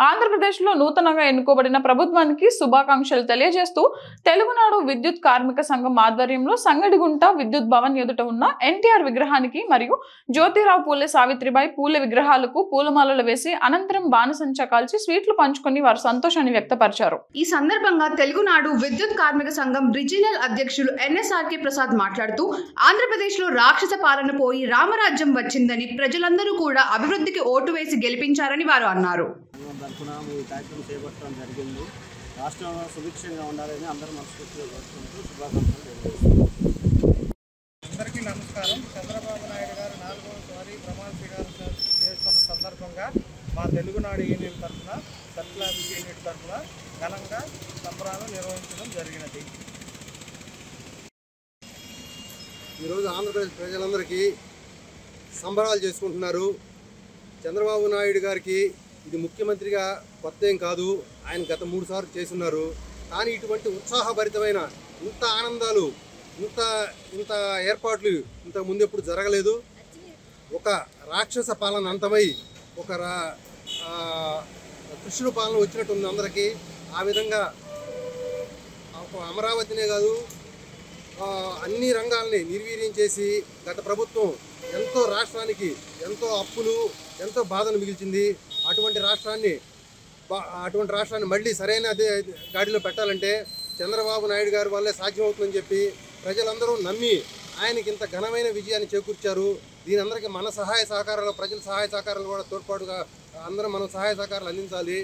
ఆంధ్రప్రదేశ్లో నూతనంగా ఎన్నుకోబడిన ప్రభుత్వానికి శుభాకాంక్షలు తెలియజేస్తూ తెలుగునాడు విద్యుత్ కార్మిక సంఘం ఆధ్వర్యంలో సంగడిగుంట విద్యుత్ భవన్ ఎదుట ఉన్న ఎన్టీఆర్ విగ్రహానికి మరియు జ్యోతిరావు పూలే సావిత్రిబాయి పూలే విగ్రహాలకు పూలమాలలు వేసి అనంతరం బాణసంచా కాల్చి స్వీట్లు పంచుకొని వారు సంతోషాన్ని వ్యక్తపరిచారు. ఈ సందర్భంగా తెలుగునాడు విద్యుత్ కార్మిక సంఘం రీజినల్ అధ్యక్షులు ఎన్ఎస్ఆర్కే ప్రసాద్ మాట్లాడుతూ ఆంధ్రప్రదేశ్లో రాక్షస పాలన పోయి రామరాజ్యం వచ్చిందని ప్రజలందరూ కూడా అభివృద్ధికి ఓటు వేసి గెలిపించారని వారు అన్నారు. తరఫున ఈ కార్యక్రమం చేపట్టడం జరిగింది. రాష్ట్రం సుభిక్షంగా ఉండాలని అందరూ మనస్ఫూర్తిగా కోరుకుంటూ శుభాకాంక్షలు తెలియజేస్తున్నాం. అందరికీ నమస్కారం. చంద్రబాబు నాయుడు గారు 4వ ప్రమాణ స్వీకారం చేస్తున్న సందర్భంగా మా తెలుగునాడు యూనియన్ తరఫున సర్కిల్ యూనిట్ తరఫున ఘనంగా సంబరాలు నిర్వహించడం జరిగినది. ఈరోజు ఆంధ్రప్రదేశ్ ప్రజలందరికీ సంబరాలు చేసుకుంటున్నారు. చంద్రబాబు నాయుడు గారికి ఇది ముఖ్యమంత్రిగా కొత్త ఏం కాదు, ఆయన గత 3 సార్లు చేస్తున్నారు. కానీ ఇటువంటి ఉత్సాహభరితమైన ఇంత ఆనందాలు ఇంత ఏర్పాట్లు ఇంతకు ముందు ఎప్పుడు జరగలేదు. ఒక రాక్షస పాలన అంతమై ఒక కృష్ణుడు పాలన వచ్చినట్టు ఉంది అందరికీ. ఆ విధంగా అమరావతినే కాదు అన్ని రంగాల్ని నిర్వీర్యం చేసి గత ప్రభుత్వం ఎంతో రాష్ట్రానికి ఎంతో అప్పులు ఎంతో బాధను మిగిల్చింది. అటువంటి రాష్ట్రాన్ని మళ్ళీ సరైన గాడిలో పెట్టాలంటే చంద్రబాబు నాయుడు గారి వల్లే సాధ్యమవుతుందని చెప్పి ప్రజలందరూ నమ్మి ఆయనకి ఇంత ఘనమైన విజయాన్ని చేకూర్చారు. దీని అందరికీ మన సహాయ సహకారాలు, ప్రజల సహాయ సహకారాలు కూడా తోడ్పాటుగా అందరం మనం సహాయ సహకారాలు అందించాలి.